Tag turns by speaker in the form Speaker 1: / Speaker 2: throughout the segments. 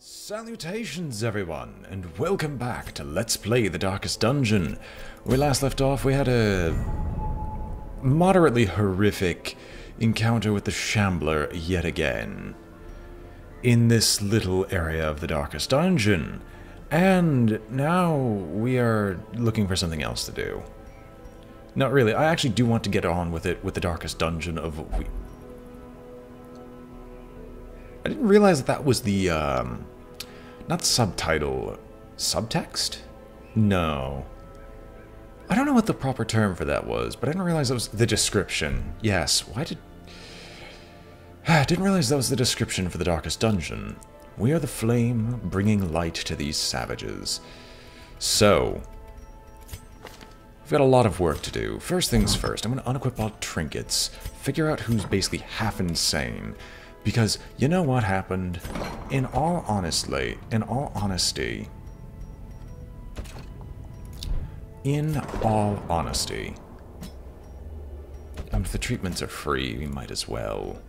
Speaker 1: Salutations everyone, and welcome back to Let's Play the Darkest Dungeon. Where we last left off, we had a moderately horrific encounter with the Shambler yet again in this little area of the Darkest Dungeon. And now we are looking for something else to do. Not really, I actually do want to get on with it with the Darkest Dungeon of... I didn't realize that that was the, not subtitle, subtext? No. I don't know what the proper term for that was, but I didn't realize that was the description. Yes, I didn't realize that was the description for the Darkest Dungeon. We are the flame, bringing light to these savages. So, we've got a lot of work to do. First things first, I'm going to unequip all trinkets, figure out who's basically half insane. Because you know what happened? In all honesty, if the treatments are free, we might as well.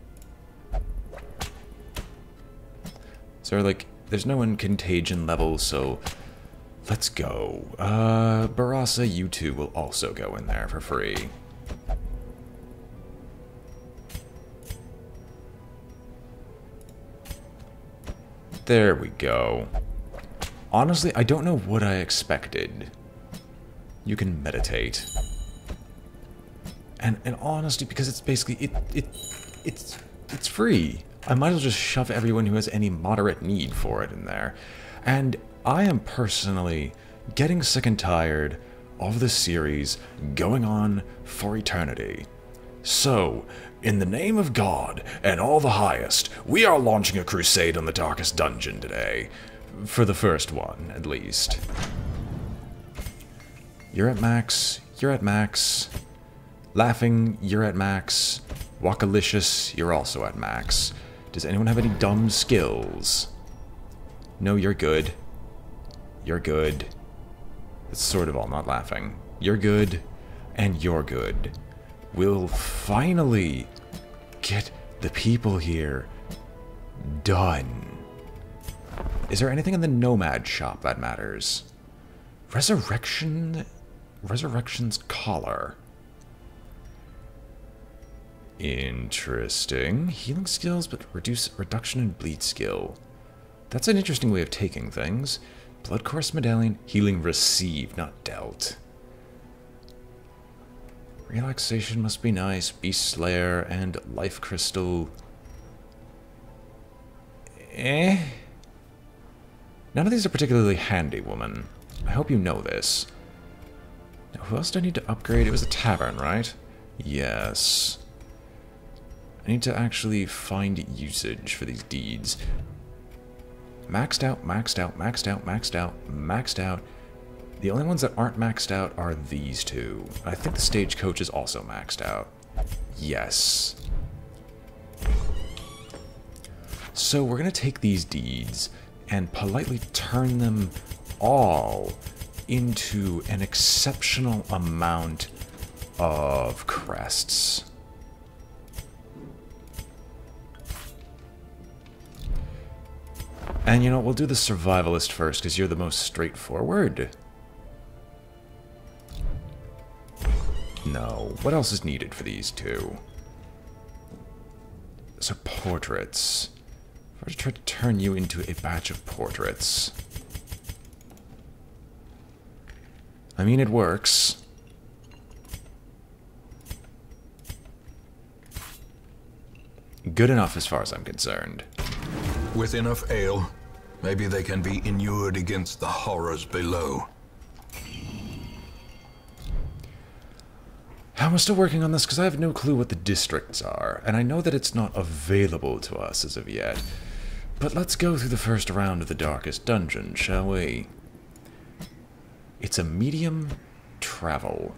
Speaker 1: So, like, there's no contagion level, so let's go. Barasa, you two will also go in there for free. There we go. Honestly, I don't know what I expected. You can meditate. And honestly, because it's basically, it's free. I might as well just shove everyone who has any moderate need for it in there. And I am personally getting sick and tired of this series going on for eternity. So, in the name of God and all the highest, we are launching a crusade on the Darkest Dungeon today. For the first one, at least. You're at max. You're at max. Laughing, you're at max. Wakalicious, you're also at max. Does anyone have any dumb skills? No, you're good. You're good. It's sort of all not laughing. You're good, and you're good. We'll finally get the people here done. Is there anything in the Nomad shop that matters? Resurrection's collar. Interesting. Healing skills, but reduction in bleed skill. That's an interesting way of taking things. Blood course medallion, healing received, not dealt. Relaxation must be nice. Beast Slayer and Life Crystal. None of these are particularly handy, woman. I hope you know this. Now, who else do I need to upgrade? It was a tavern, right? Yes. I need to actually find usage for these deeds. Maxed out, maxed out, maxed out, maxed out, maxed out. The only ones that aren't maxed out are these two. I think the stagecoach is also maxed out. Yes. So we're going to take these deeds and politely turn them all into an exceptional amount of crests. And you know, we'll do the survivalist first because you're the most straightforward. No. What else is needed for these two? So, portraits. If I were to try to turn you into a batch of portraits. I mean, it works. Good enough as far as I'm concerned.
Speaker 2: With enough ale, maybe they can be inured against the horrors below.
Speaker 1: I'm still working on this because I have no clue what the districts are, and I know that it's not available to us as of yet. But let's go through the first round of the Darkest Dungeon, shall we? It's a medium travel.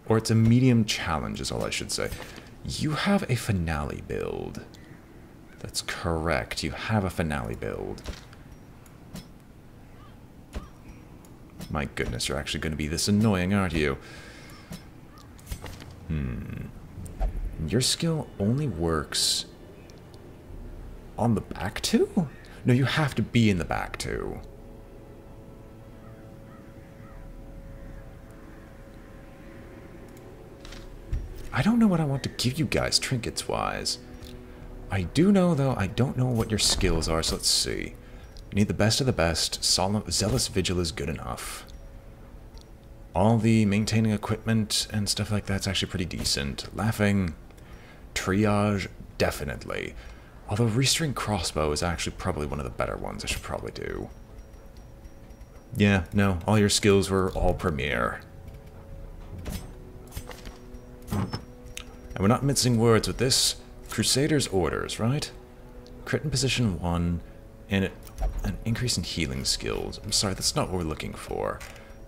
Speaker 1: Or it's a medium challenge is all I should say. You have a finale build. That's correct, you have a finale build. My goodness, you're actually going to be this annoying, aren't you? Your skill only works on the back two? No, you have to be in the back, too. I don't know what I want to give you guys, trinkets-wise. I do know, though, I don't know what your skills are, so let's see. You need the best of the best. Zealous Vigil is good enough. All the maintaining equipment and stuff like that's actually pretty decent. Laughing, triage, definitely. Although Restring Crossbow is actually probably one of the better ones I should probably do. Yeah, no, all your skills were all premier. And we're not mincing words with this. Crusader's Orders, right? Crit in position 1, and an increase in healing skills. I'm sorry, that's not what we're looking for.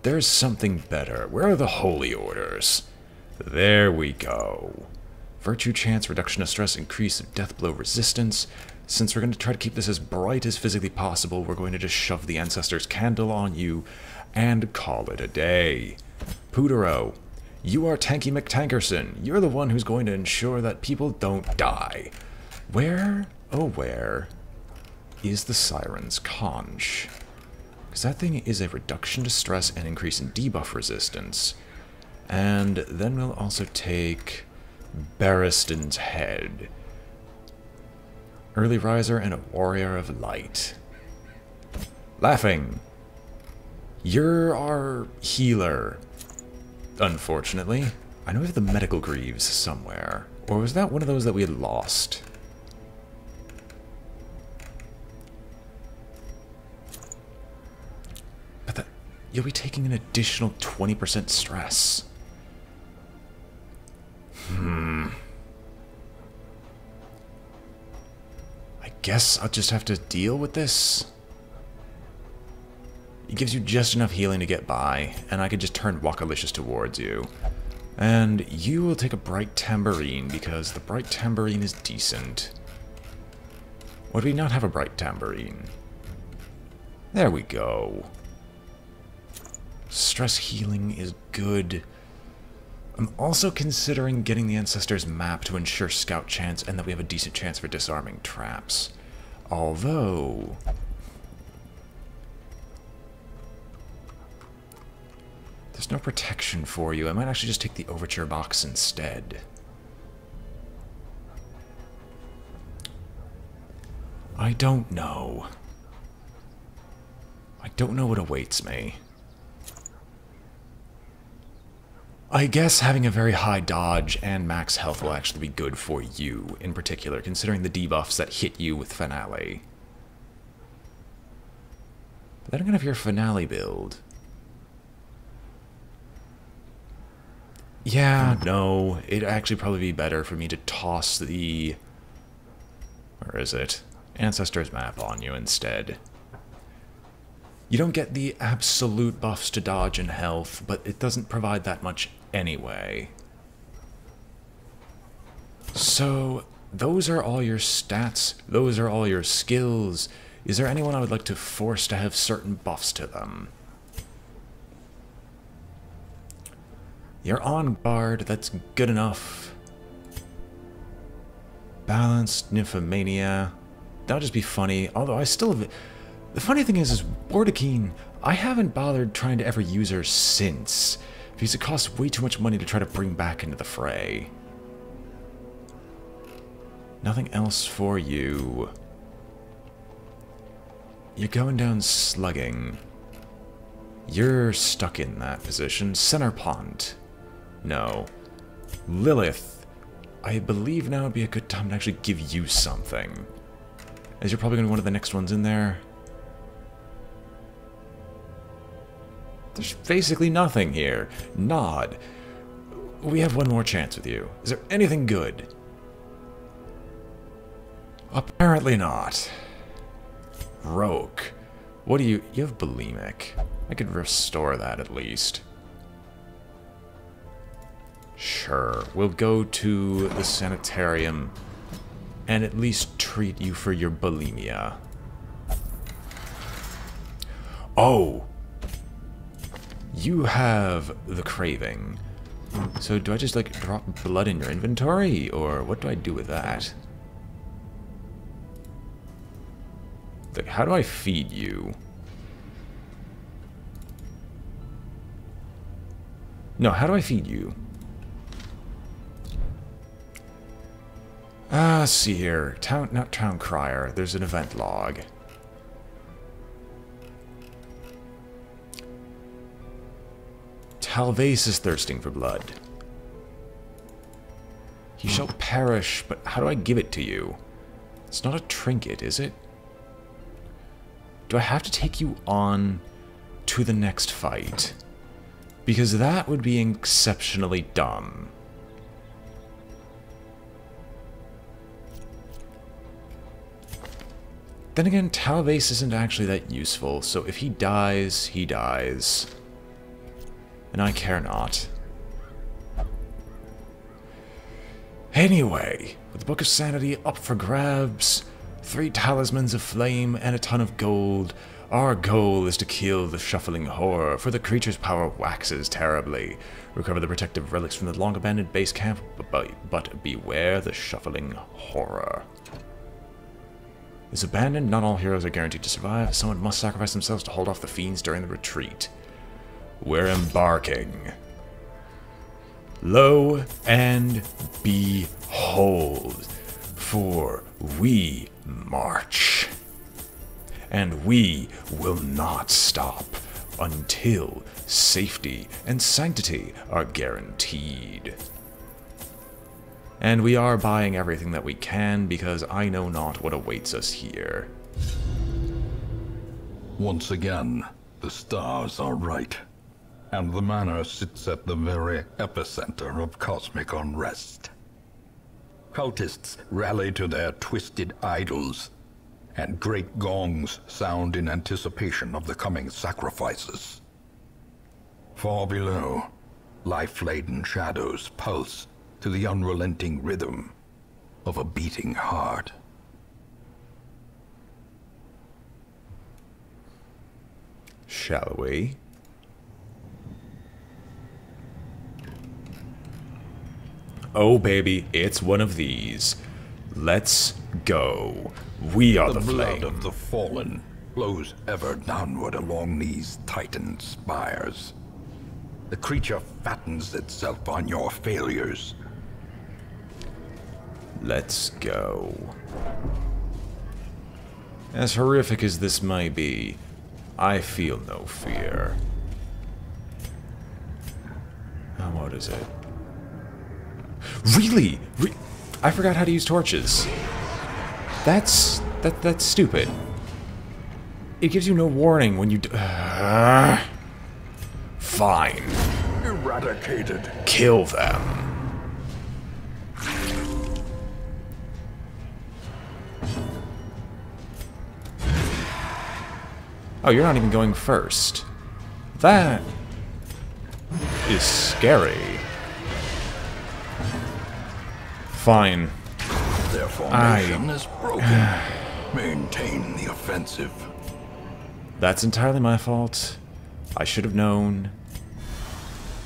Speaker 1: There's something better. Where are the Holy Orders? There we go. Virtue chance, reduction of stress, increase of death blow resistance. Since we're going to try to keep this as bright as physically possible, we're going to just shove the Ancestor's Candle on you and call it a day. Poodero, you are Tanky McTankerson. You're the one who's going to ensure that people don't die. Where, oh where, is the Siren's Conch? Because that thing is a reduction to stress and increase in debuff resistance. And then we'll also take Barristan's Head. Early Riser and a Warrior of Light. Laughing. You're our healer. Unfortunately. I know we have the Medical Greaves somewhere. Or was that one of those that we had lost? But that, you'll be taking an additional 20% stress. I guess I'll just have to deal with this. It gives you just enough healing to get by, and I could just turn Wakalicious towards you. And you will take a Bright Tambourine, because the Bright Tambourine is decent. Would we not have a Bright Tambourine? There we go. Stress healing is good. I'm also considering getting the Ancestor's Map to ensure scout chance and that we have a decent chance for disarming traps. Although... there's no protection for you. I might actually just take the Overture box instead. I don't know. I don't know what awaits me. I guess having a very high dodge and max health will actually be good for you, in particular, considering the debuffs that hit you with Finale. But then again, if your Finale build... yeah, no, it'd actually probably be better for me to toss the... where is it? Ancestor's Map on you instead. You don't get the absolute buffs to dodge and health, but it doesn't provide that much anyway. So, those are all your stats, those are all your skills. Is there anyone I would like to force to have certain buffs to them? You're on guard, that's good enough. Balanced, Nymphomania. That'll just be funny, although I still have... the funny thing is Bordakine, I haven't bothered trying to ever use her since, because it costs way too much money to try to bring back into the fray. Nothing else for you. You're going down slugging. You're stuck in that position. Center Pont. No. Lilith. I believe now would be a good time to actually give you something. As you're probably going to be one of the next ones in there. There's basically nothing here. Nod. We have one more chance with you. Is there anything good? Apparently not. Rogue. What do you... you have bulimic. I could restore that at least. Sure. We'll go to the sanitarium and at least treat you for your bulimia. Oh! You have the craving. So do I just, like, drop blood in your inventory? Or what do I do with that? something. How do I feed you? No, how do I feed you? Let's see here. Not town crier. There's an event log. Talvase is thirsting for blood. He shall perish, but how do I give it to you? It's not a trinket, is it? Do I have to take you on to the next fight? Because that would be exceptionally dumb. Then again, Talvase isn't actually that useful, so if he dies, he dies. And I care not. Anyway, with the Book of Sanity up for grabs, 3 talismans of flame and a ton of gold, our goal is to kill the shuffling horror, for the creature's power waxes terribly. Recover the protective relics from the long-abandoned base camp, but beware the shuffling horror. Is abandoned, not all heroes are guaranteed to survive. Someone must sacrifice themselves to hold off the fiends during the retreat. We're embarking. Lo and behold, for we march. And we will not stop until safety and sanctity are guaranteed. And we are buying everything that we can, because I know not what awaits us here.
Speaker 2: Once again, the stars are right. And the manor sits at the very epicenter of cosmic unrest. Cultists rally to their twisted idols, and great gongs sound in anticipation of the coming sacrifices. Far below, life-laden shadows pulse to the unrelenting rhythm of a beating heart.
Speaker 1: Shall we? Oh baby, it's one of these. Let's go. We are the flame.
Speaker 2: The blood of the fallen flows ever downward along these titan spires. The creature fattens itself on your failures.
Speaker 1: Let's go. As horrific as this may be, I feel no fear. Now what is it? Really? I forgot how to use torches. That's stupid. It gives you no warning when you fine.
Speaker 2: Eradicated.
Speaker 1: Kill them. Oh, you're not even going first. That is scary. Fine.
Speaker 2: Their formation is broken. Maintain the offensive.
Speaker 1: That's entirely my fault. I should have known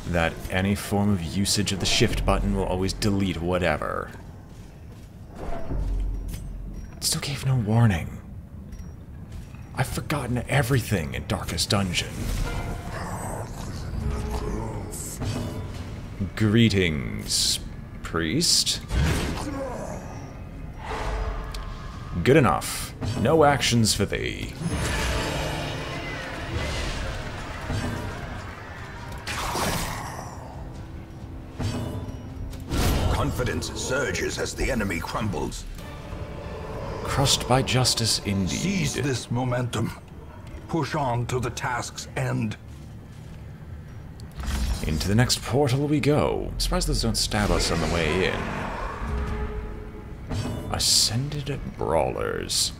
Speaker 1: that any form of usage of the shift button will always delete whatever. It still gave no warning. I've forgotten everything in Darkest Dungeon. Greetings, priest. Good enough. No actions for thee.
Speaker 2: Confidence surges as the enemy crumbles.
Speaker 1: Crushed by justice, indeed.
Speaker 2: Seize this momentum. Push on to the task's end.
Speaker 1: Into the next portal we go. I'm surprised those don't stab us on the way in. Ascended Brawlers.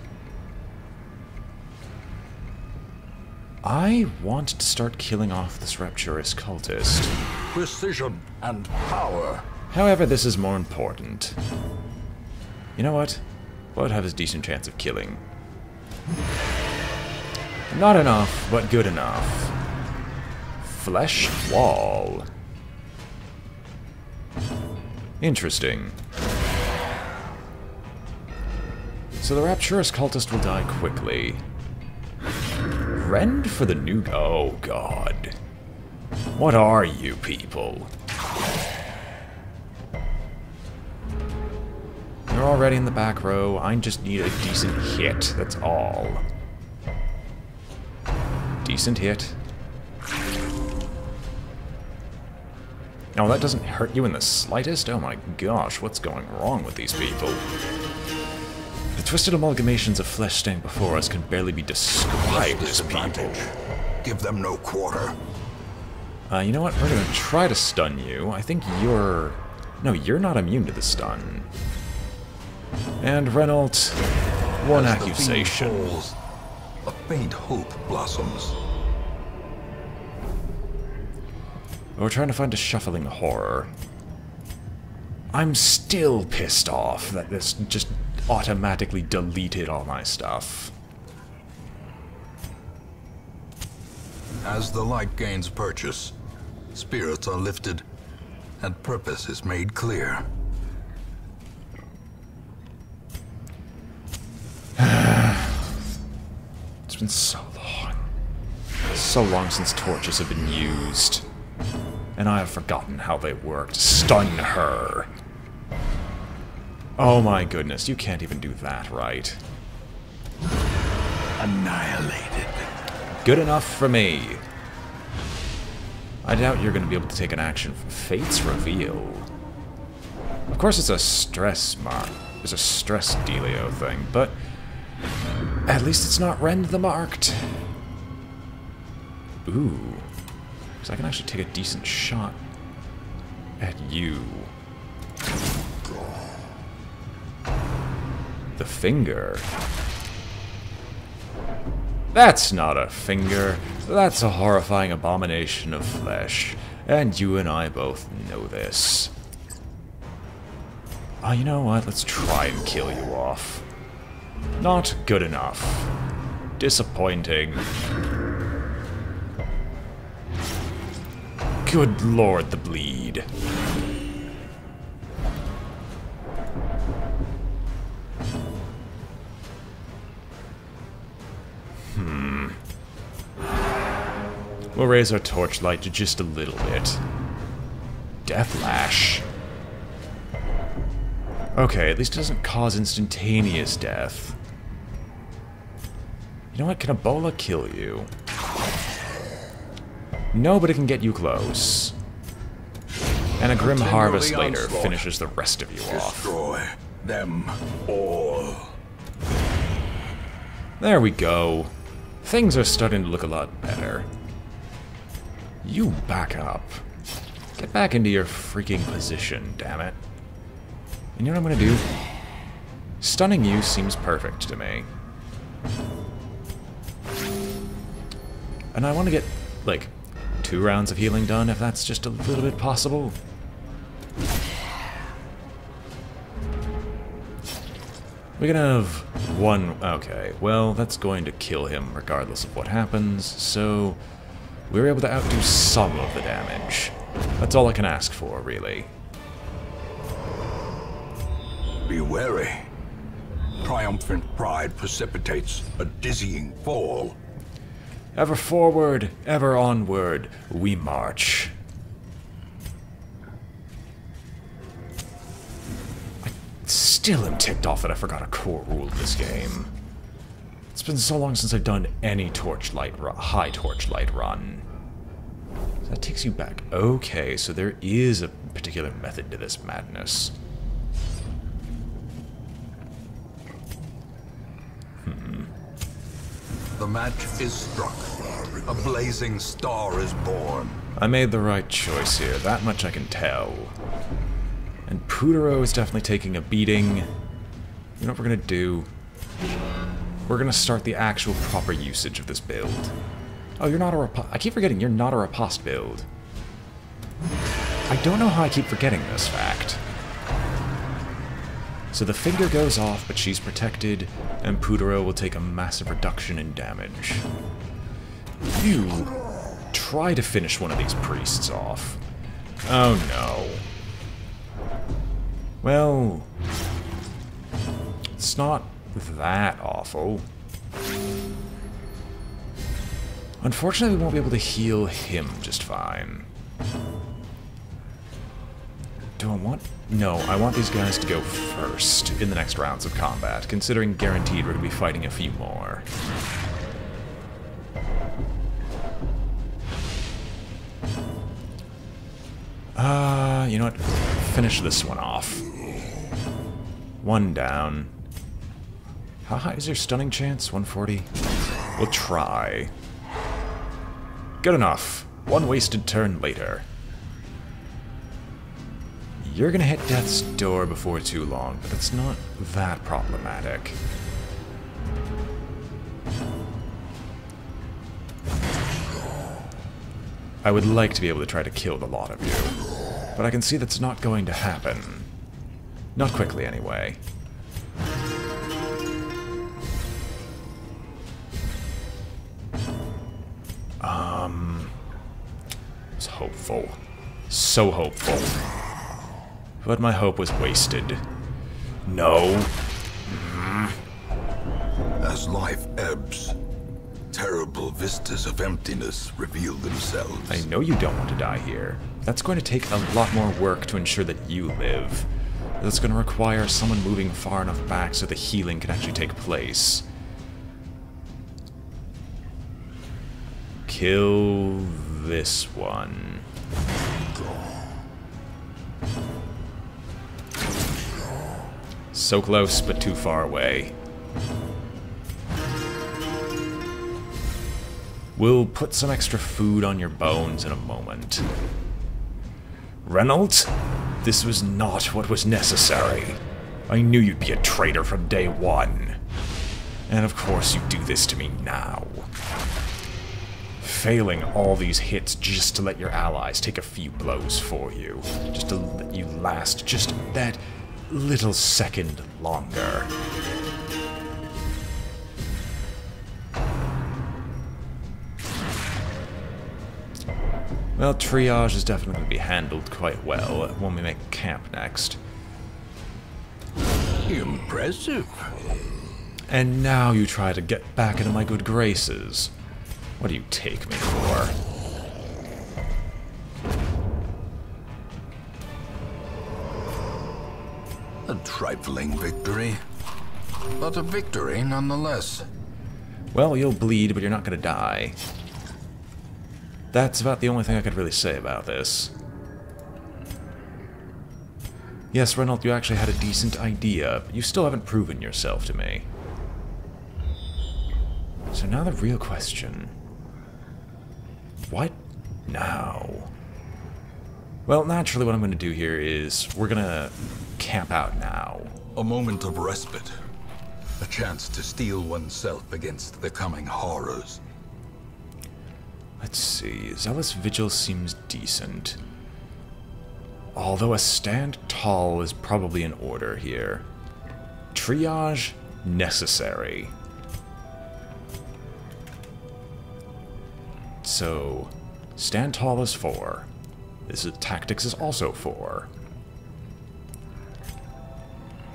Speaker 1: I want to start killing off this rapturous cultist.
Speaker 2: Precision and power.
Speaker 1: However, this is more important. You know what? What would have a decent chance of killing? Not enough, but good enough. Flesh wall. Interesting. So the Rapturous cultist will die quickly. Rend for the new... Oh, God. What are you people? You're already in the back row. I just need a decent hit. That's all. Decent hit. Oh, that doesn't hurt you in the slightest? Oh my gosh, what's going wrong with these people? The twisted amalgamations of flesh staying before us can barely be described as people.
Speaker 2: Give them no quarter.
Speaker 1: You know what? We're gonna try to stun you. I think you're... No, you're not immune to the stun. And Renault, one accusation.
Speaker 2: Falls, a faint hope blossoms.
Speaker 1: We're trying to find a shuffling horror. I'm still pissed off that this just automatically deleted all my stuff.
Speaker 2: As the light gains purchase, spirits are lifted, and purpose is made clear.
Speaker 1: It's been so long. So long since torches have been used. And I have forgotten how they worked. Stun her! Oh my goodness, you can't even do that right.
Speaker 2: Annihilated.
Speaker 1: Good enough for me. I doubt you're going to be able to take an action from Fate's Reveal. Of course it's a stress mark. It's a stress dealio thing, but at least it's not Rend the Marked. Ooh. Because I can actually take a decent shot at you. The finger. That's not a finger. That's a horrifying abomination of flesh. And you and I both know this. Oh, you know what? Let's try and kill you off. Not good enough. Disappointing. Good lord, the bleed. We'll raise our torchlight to just a little bit. Deathlash. Okay, at least it doesn't cause instantaneous death. You know what? Can Ebola kill you? No, but it can get you close. And a grim harvest later finishes the rest of you off.
Speaker 2: Destroy them all.
Speaker 1: There we go. Things are starting to look a lot better. You back up. Get back into your freaking position, damn it. And you know what I'm gonna do? Stunning you seems perfect to me. And I want to get, like, 2 rounds of healing done, if that's just a little bit possible. We can have 1... Okay, well, that's going to kill him regardless of what happens, so... we were able to outdo some of the damage. That's all I can ask for, really.
Speaker 2: Be wary. Triumphant pride precipitates a dizzying fall.
Speaker 1: Ever forward, ever onward, we march. I still am ticked off that I forgot a core rule of this game. It's been so long since I've done any high torchlight run. So that takes you back. Okay, so there is a particular method to this madness.
Speaker 2: The match is struck. A blazing star is born.
Speaker 1: I made the right choice here, that much I can tell. And Putero is definitely taking a beating. You know what we're gonna do? We're gonna start the actual proper usage of this build. Oh, you're not a riposte. I keep forgetting you're not a riposte build. I don't know how I keep forgetting this fact. So the finger goes off, but she's protected, and Putero will take a massive reduction in damage. You try to finish one of these priests off. Oh no. Well, it's not that awful. Unfortunately, we won't be able to heal him just fine. Do I want... No, I want these guys to go first in the next rounds of combat, considering guaranteed we're going to be fighting a few more. You know what? Finish this one off. One down. How high is your stunning chance? 140? We'll try. Good enough. One wasted turn later. You're gonna hit death's door before too long, but it's not that problematic. I would like to be able to try to kill the lot of you, but I can see that's not going to happen. Not quickly, anyway. I was hopeful. So hopeful. But my hope was wasted. No.
Speaker 2: As life ebbs, terrible vistas of emptiness reveal themselves.
Speaker 1: I know you don't want to die here. That's going to take a lot more work to ensure that you live. That's going to require someone moving far enough back so the healing can actually take place. Kill this one. So close, but too far away. We'll put some extra food on your bones in a moment. Reynolds, this was not what was necessary. I knew you'd be a traitor from day one. And of course you do this to me now. Failing all these hits just to let your allies take a few blows for you. Just to let you last just that little second longer. Well, triage is definitely going to be handled quite well when we make camp next.
Speaker 2: Impressive.
Speaker 1: And now you try to get back into my good graces. What do you take me for?
Speaker 2: A trifling victory, but a victory nonetheless.
Speaker 1: Well, you'll bleed, but you're not going to die. That's about the only thing I could really say about this. Yes, Reynolds, you actually had a decent idea, but you still haven't proven yourself to me. So now the real question. What now? Well, naturally what I'm going to do here is we're going to camp out now.
Speaker 2: A moment of respite. A chance to steel oneself against the coming horrors.
Speaker 1: Let's see. Zealous Vigil seems decent. Although a stand tall is probably in order here. Triage, necessary. So, stand tall is 4. This is, tactics is also 4.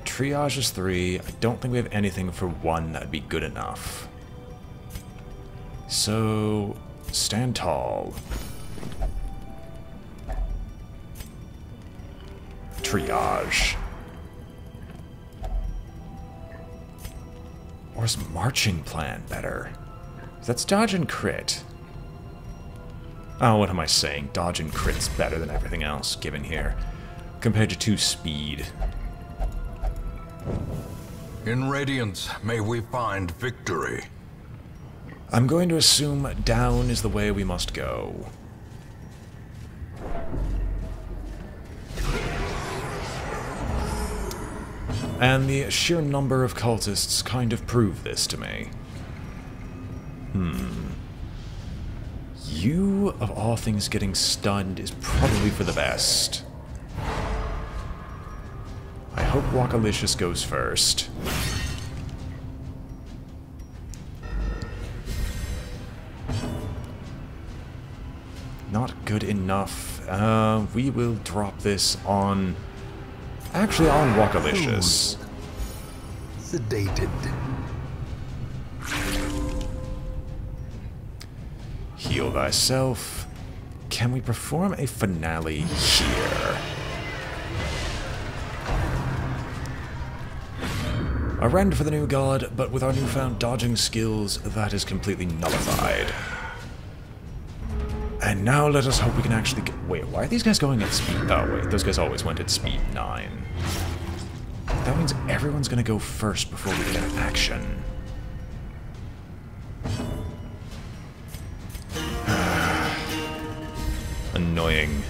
Speaker 1: Triage is 3. I don't think we have anything for 1 that'd be good enough. So, stand tall. Triage. Or is marching plan better? That's dodge and crit. Oh, what am I saying? Dodge and crit's better than everything else given here, compared to 2 speed.
Speaker 2: In Radiance, may we find victory.
Speaker 1: I'm going to assume down is the way we must go. And the sheer number of cultists kind of prove this to me. You, of all things, getting stunned is probably for the best. I hope Wakalicious goes first. Not good enough. We will drop this on... Actually, on Wakalicious.
Speaker 2: sedated.
Speaker 1: Heal thyself. Can we perform a finale here? A rend for the new god, but with our newfound dodging skills, that is completely nullified. And now let us hope we can actually get... Wait, why are these guys going at speed... Oh, wait, those guys always went at speed 9. That means everyone's gonna go first before we get action. Annoying.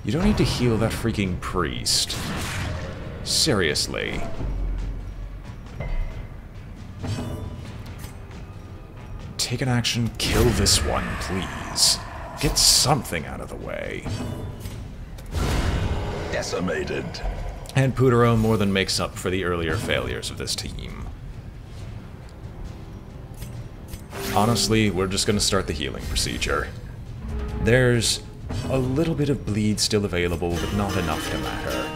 Speaker 1: You don't need to heal that freaking priest. Seriously. Take an action, kill this one, please. Get something out of the way.
Speaker 2: Decimated.
Speaker 1: And Putero more than makes up for the earlier failures of this team. Honestly, we're just gonna start the healing procedure. There's a little bit of bleed still available, but not enough to matter.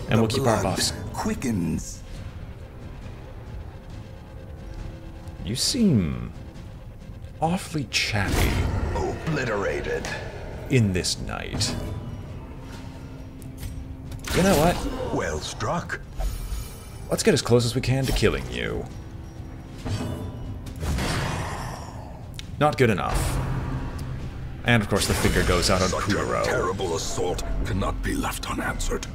Speaker 1: And we'll keep our buffs.
Speaker 2: Quickens.
Speaker 1: You seem awfully chatty
Speaker 2: Obliterated.
Speaker 1: in this night. You know what?
Speaker 2: Well struck.
Speaker 1: Let's get as close as we can to killing you. Not good enough. And of course the finger goes out on
Speaker 2: Such a
Speaker 1: Putero.
Speaker 2: terrible assault cannot be left unanswered.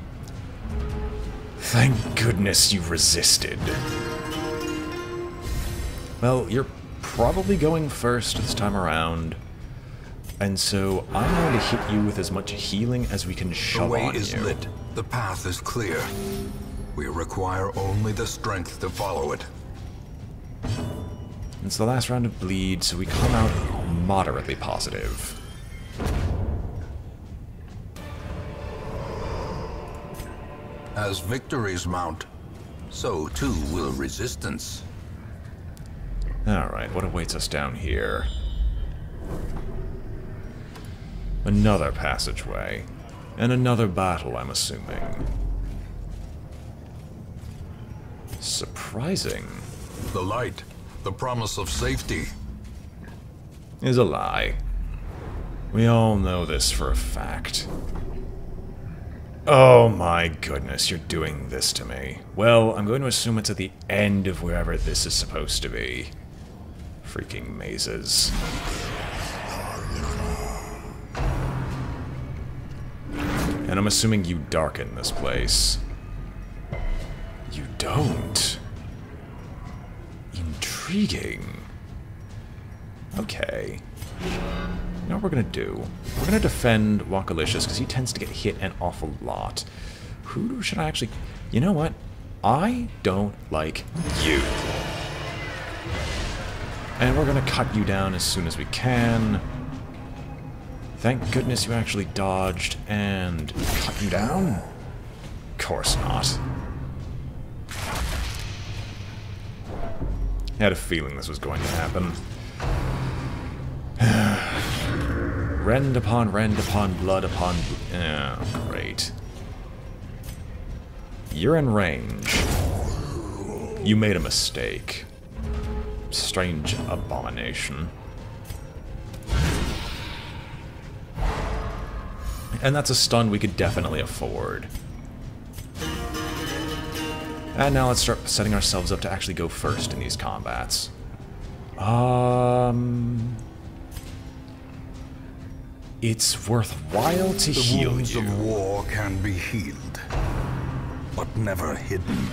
Speaker 1: Thank goodness you resisted. Well, you're probably going first this time around. And so I'm going to hit you with as much healing as we can shove
Speaker 2: The way
Speaker 1: on
Speaker 2: is
Speaker 1: you.
Speaker 2: lit. The path is clear. We require only the strength to follow it.
Speaker 1: It's the last round of bleed, so we come out moderately positive.
Speaker 2: As victories mount, so too will resistance.
Speaker 1: Alright, what awaits us down here? Another passageway. And another battle, I'm assuming. Surprising.
Speaker 2: The light, the promise of safety.
Speaker 1: Is a lie. We all know this for a fact. Oh my goodness, you're doing this to me. Well, I'm going to assume it's at the end of wherever this is supposed to be. Freaking mazes. And I'm assuming you darken this place. You don't. Intriguing. Okay. You know what we're gonna do? We're gonna defend Wakalicious because he tends to get hit an awful lot. Who should I actually... You know what? I don't like you. And we're gonna cut you down as soon as we can. Thank goodness you actually dodged and cut you down? Of course not. I had a feeling this was going to happen. Rend upon blood upon... Oh, great. You're in range. You made a mistake. Strange abomination. And that's a stun we could definitely afford. And now let's start setting ourselves up to actually go first in these combats. It's worthwhile to heal
Speaker 2: The wounds
Speaker 1: you.
Speaker 2: of war can be healed, but never hidden.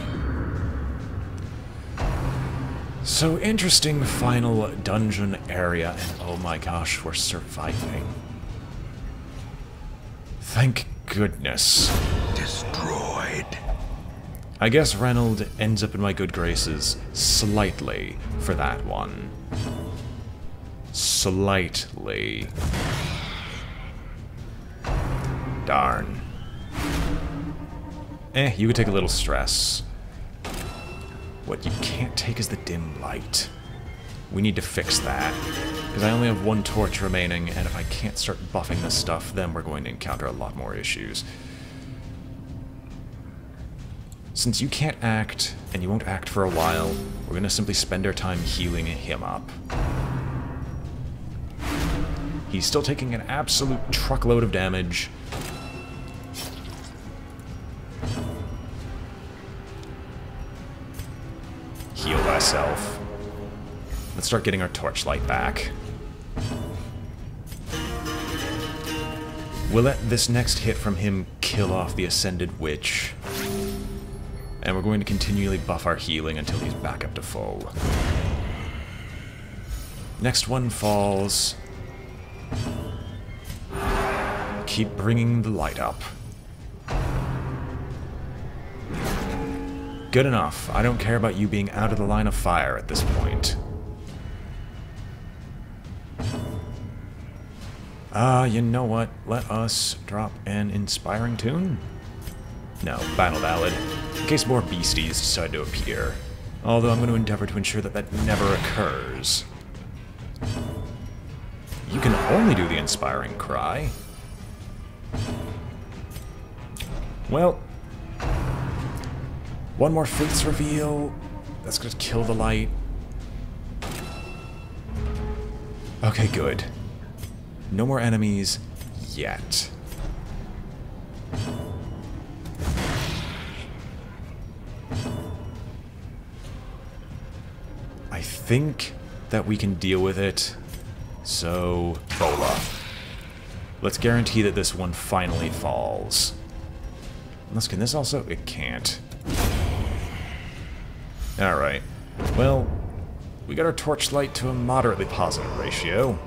Speaker 1: So interesting final dungeon area, and oh my gosh, we're surviving. Thank goodness.
Speaker 2: Destroyed.
Speaker 1: I guess Reynold ends up in my good graces slightly for that one. Slightly. Darn. You could take a little stress. What you can't take is the dim light. We need to fix that. Because I only have one torch remaining, and if I can't start buffing this stuff, then we're going to encounter a lot more issues. Since you can't act, and you won't act for a while, we're going to simply spend our time healing him up. He's still taking an absolute truckload of damage. Heal thyself. Let's start getting our torchlight back. We'll let this next hit from him kill off the Ascended Witch. And we're going to continually buff our healing until he's back up to full. Next one falls. Keep bringing the light up. Good enough. I don't care about you being out of the line of fire at this point. You know what? Let us drop an inspiring tune? No, Battle Ballad. In case more beasties decide to appear. Although I'm going to endeavor to ensure that that never occurs. You can only do the inspiring cry. Well, one more Fate's Reveal. That's going to kill the light. Okay, good. No more enemies yet. I think that we can deal with it. So, Bola. Let's guarantee that this one finally falls. Unless, can this also? It can't. Alright. Well, we got our torchlight to a moderately positive ratio.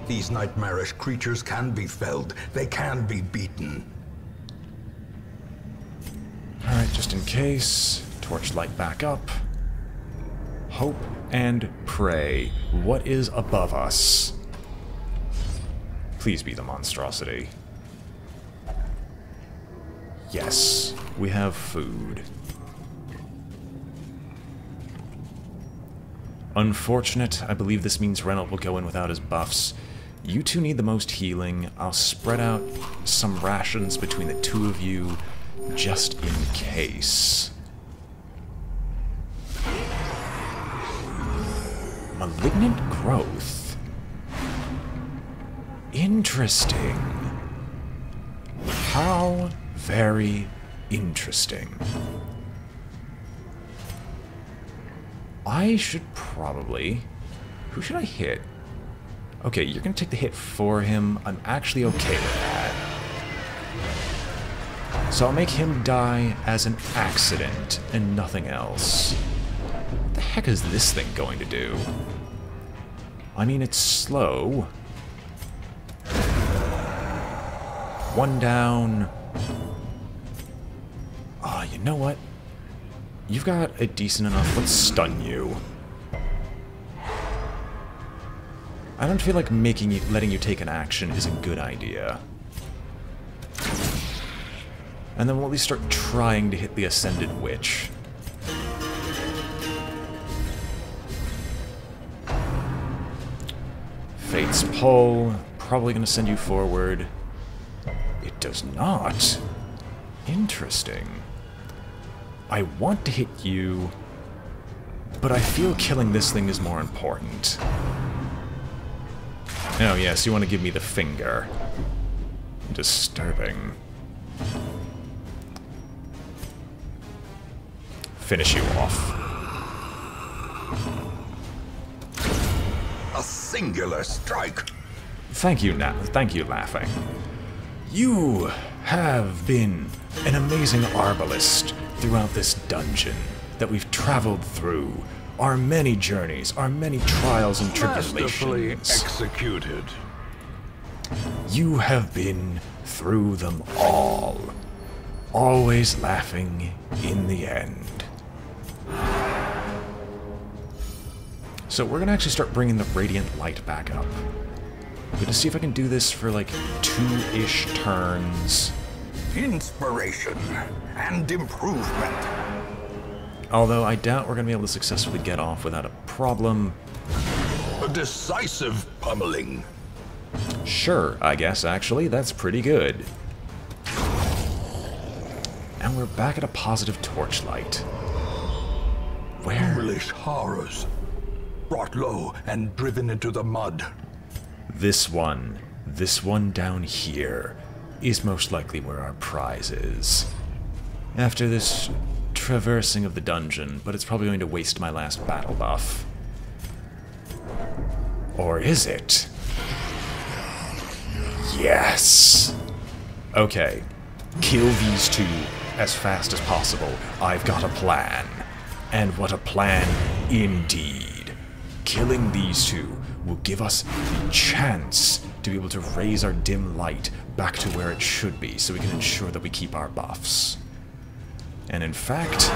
Speaker 2: These nightmarish creatures can be felled. They can be beaten.
Speaker 1: Alright, just in case. Torchlight back up. Hope and pray. What is above us? Please be the monstrosity. Yes, we have food. Unfortunate. I believe this means Reynolds will go in without his buffs. You two need the most healing. I'll spread out some rations between the two of you, just in case. Malignant growth. Interesting. How very interesting. I should probably... Who should I hit? Okay, you're gonna take the hit for him. I'm actually okay with that. So I'll make him die as an accident and nothing else. What the heck is this thing going to do? I mean, it's slow. One down. Ah, you know what? You've got a decent enough. Let's stun you. I don't feel like letting you take an action is a good idea. And then we'll at least start trying to hit the Ascended Witch. Fate's Pull. Probably going to send you forward. It does not. Interesting. I want to hit you, but I feel killing this thing is more important. Oh yes, you want to give me the finger. Disturbing. Finish you off.
Speaker 2: A singular strike.
Speaker 1: Thank you, thank you, Laughing. You have been an amazing arbalist throughout this dungeon that we've traveled through. Our many journeys, our many trials and
Speaker 2: Masterfully
Speaker 1: tribulations.
Speaker 2: executed.
Speaker 1: You have been through them all. Always laughing in the end. So we're gonna actually start bringing the radiant light back up. I'm gonna see if I can do this for like 2-ish turns.
Speaker 2: Inspiration and improvement.
Speaker 1: Although I doubt we're gonna be able to successfully get off without a problem.
Speaker 2: decisive pummeling.
Speaker 1: Sure, I guess, actually, that's pretty good. And we're back at a positive torchlight. Where?
Speaker 2: Foolish horrors. Brought low and driven into the mud.
Speaker 1: This one down here, is most likely where our prize is. After this traversing of the dungeon, but it's probably going to waste my last battle buff. Or is it? Yes! Okay. Kill these two as fast as possible. I've got a plan. And what a plan indeed. Killing these two will give us the chance to be able to raise our dim light back to where it should be, so we can ensure that we keep our buffs. And in fact,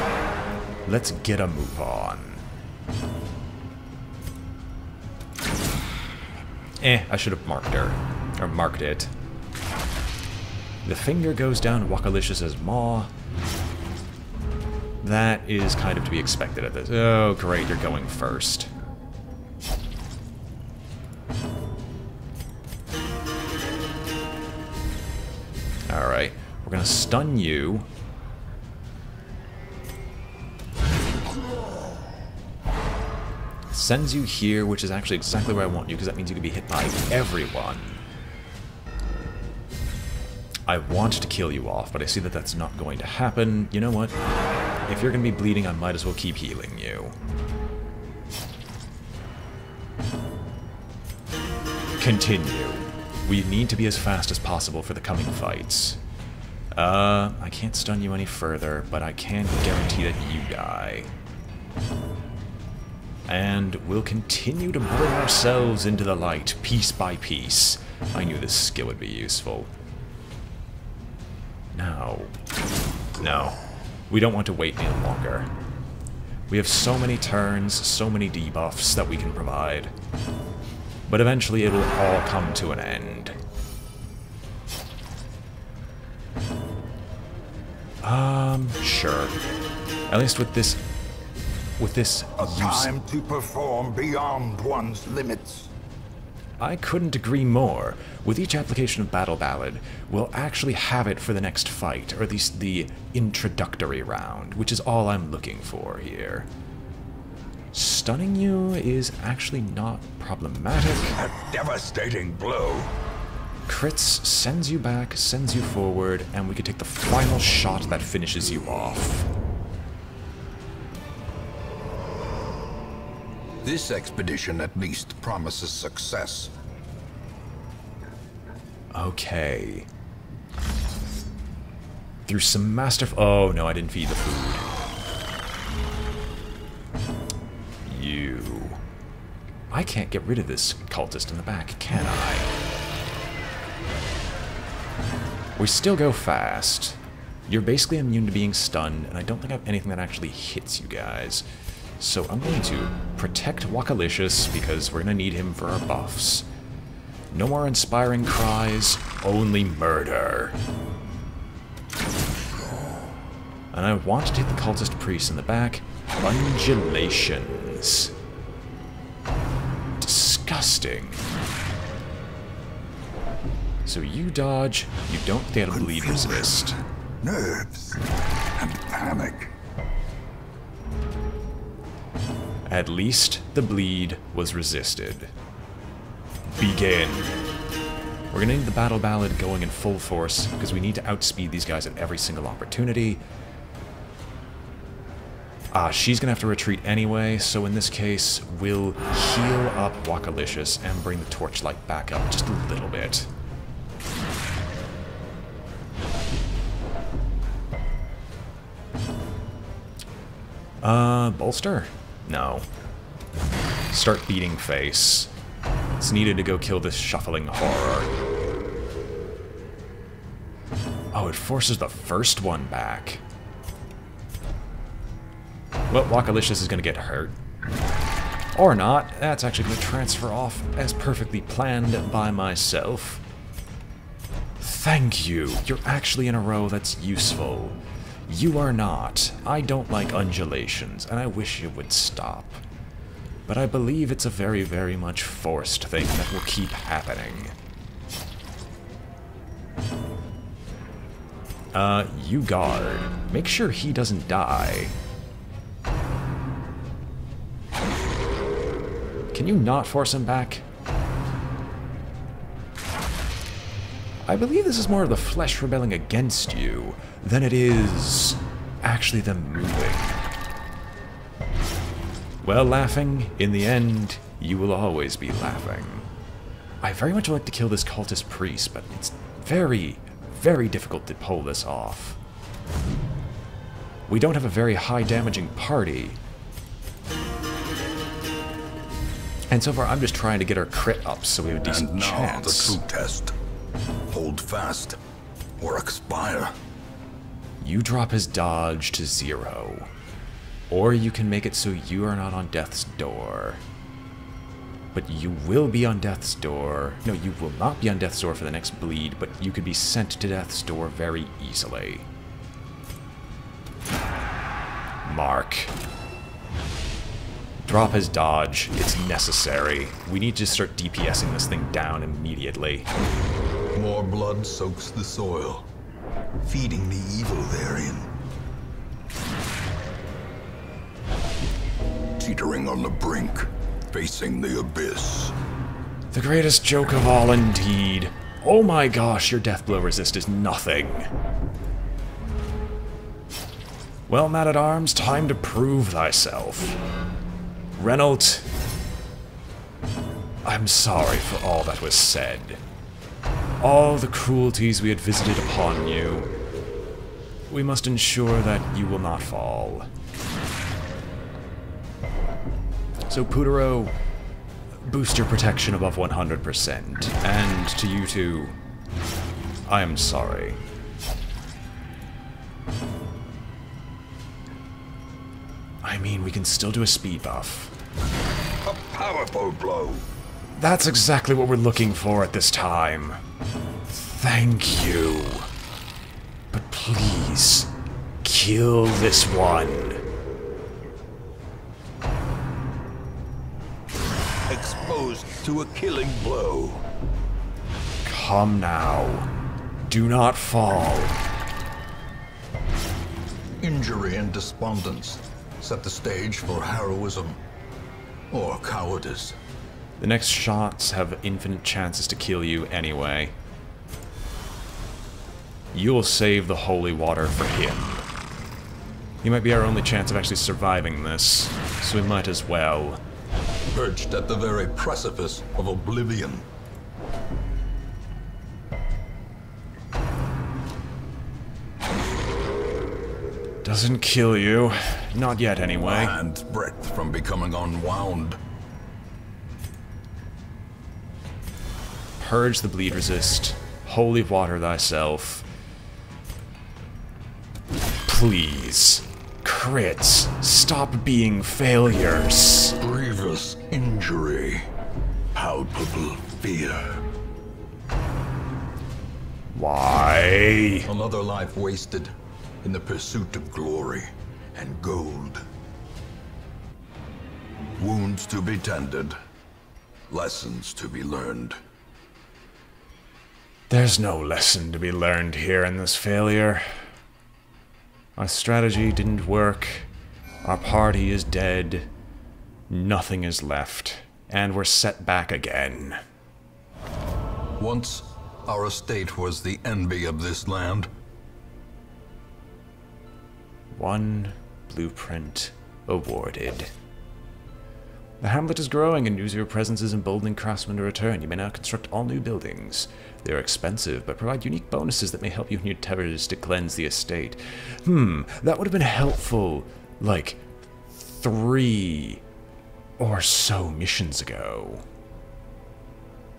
Speaker 1: let's get a move on. I should have marked her. Or marked it. The finger goes down Wakalicious' maw. That is kind of to be expected at this. Oh, great, you're going first. Alright, we're gonna stun you. Sends you here, which is actually exactly where I want you, because that means you can be hit by everyone. I want to kill you off, but I see that that's not going to happen. You know what? If you're going to be bleeding, I might as well keep healing you. Continue. We need to be as fast as possible for the coming fights. I can't stun you any further, but I can guarantee that you die. And we'll continue to bring ourselves into the light, piece by piece. I knew this skill would be useful. No. We don't want to wait any longer. We have so many turns, so many debuffs that we can provide. But eventually it'll all come to an end. Sure. At least with this
Speaker 2: A time to perform beyond one's limits.
Speaker 1: I couldn't agree more. With each application of Battle Ballad, we'll actually have it for the next fight, or at least the introductory round, which is all I'm looking for here. Stunning you is actually not problematic.
Speaker 2: A devastating blow.
Speaker 1: Crits sends you back, sends you forward, and we can take the final shot that finishes you off.
Speaker 2: This expedition at least promises success.
Speaker 1: Okay. Through some master... Oh, no, I didn't feed the food. You... I can't get rid of this cultist in the back, can I? We still go fast. You're basically immune to being stunned, and I don't think I have anything that actually hits you guys. So I'm going to protect Wakalicious, because we're going to need him for our buffs. No more inspiring cries, only murder. And I want to take the cultist priest in the back. Undulations. Disgusting. So you dodge, you don't get a bleed resist.
Speaker 2: Nerves and panic.
Speaker 1: At least the bleed was resisted. Begin. We're gonna need the Battle Ballad going in full force, because we need to outspeed these guys at every single opportunity. She's gonna have to retreat anyway, so in this case, we'll heal up Wakalicious and bring the torchlight back up just a little bit. Bolster? No. Start beating face. It's needed to go kill this shuffling horror. Oh, it forces the first one back. Well, Wakalicious is going to get hurt. Or not. That's actually going to transfer off as perfectly planned by myself. Thank you. You're actually in a row that's useful. You are not. I don't like undulations, and I wish you would stop. but I believe it's a very, very much forced thing that will keep happening. You guard. Make sure he doesn't die. Can you not force him back? I believe this is more of the flesh rebelling against you than it is actually them moving. Well, laughing, in the end, you will always be laughing. I very much would like to kill this cultist priest, but it's very, very difficult to pull this off. We don't have a very high damaging party. And so far, I'm just trying to get our crit up so we have a decent
Speaker 2: and now
Speaker 1: chance.
Speaker 2: the true test. Hold fast, or expire.
Speaker 1: You drop his dodge to 0. Or you can make it so you are not on death's door. But you will be on death's door. No, you will not be on death's door for the next bleed, but you could be sent to death's door very easily. Mark. Drop his dodge. It's necessary. We need to start DPSing this thing down immediately.
Speaker 2: More blood soaks the soil, feeding the evil therein. Teetering on the brink, facing the abyss.
Speaker 1: The greatest joke of all, indeed. Oh my gosh, your death blow resist is nothing. Well, man-at-arms, time to prove thyself. Renault, I'm sorry for all that was said. All the cruelties we had visited upon you. We must ensure that you will not fall. So, Putero, boost your protection above 100%. And to you two, I am sorry. I mean, we can still do a speed buff.
Speaker 2: A powerful blow.
Speaker 1: That's exactly what we're looking for at this time. Thank you. But please, kill this one.
Speaker 2: Exposed to a killing blow.
Speaker 1: Come now. Do not fall.
Speaker 2: Injury and despondence set the stage for heroism or cowardice.
Speaker 1: The next shots have infinite chances to kill you anyway. You'll save the holy water for him. He might be our only chance of actually surviving this, so we might as well.
Speaker 2: Perched at the very precipice of oblivion.
Speaker 1: Doesn't kill you. Not yet, anyway.
Speaker 2: Hand's breadth from becoming unwound.
Speaker 1: Purge the bleed resist. Holy water thyself. Please. Crits. Stop being failures.
Speaker 2: Grievous injury. Palpable fear.
Speaker 1: Why?
Speaker 2: Another life wasted in the pursuit of glory and gold. Wounds to be tended. Lessons to be learned.
Speaker 1: There's no lesson to be learned here in this failure. Our strategy didn't work. Our party is dead. Nothing is left. And we're set back again.
Speaker 2: Once, our estate was the envy of this land.
Speaker 1: One blueprint awarded. The hamlet is growing, and news of your presence is emboldening craftsmen to return. You may now construct all new buildings. They are expensive, but provide unique bonuses that may help you in your endeavors to cleanse the estate. That would have been helpful, like, 3 or so missions ago.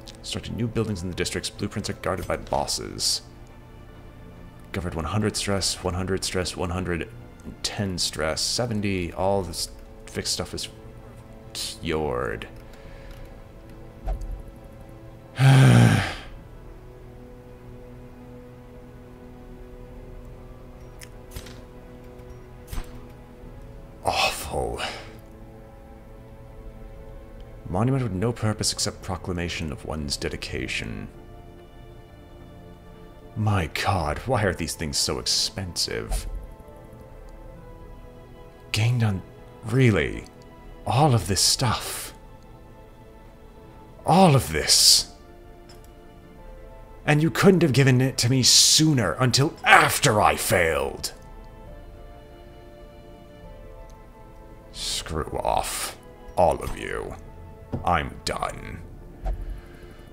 Speaker 1: Constructed new buildings in the districts. Blueprints are guarded by bosses. Covered 100 stress, 100 stress, 110 stress, 70. All this fixed stuff is cured. Awful. Monument with no purpose except proclamation of one's dedication. My god, why are these things so expensive? Gained on... Really? All of this stuff? All of this? And you couldn't have given it to me sooner, until after I failed! Screw off. All of you. I'm done.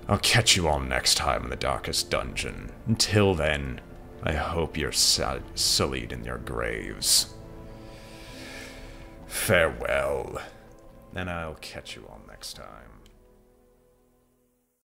Speaker 1: I'll catch you all next time in the darkest dungeon. Until then, I hope you're sullied in your graves. Farewell. And I'll catch you all next time.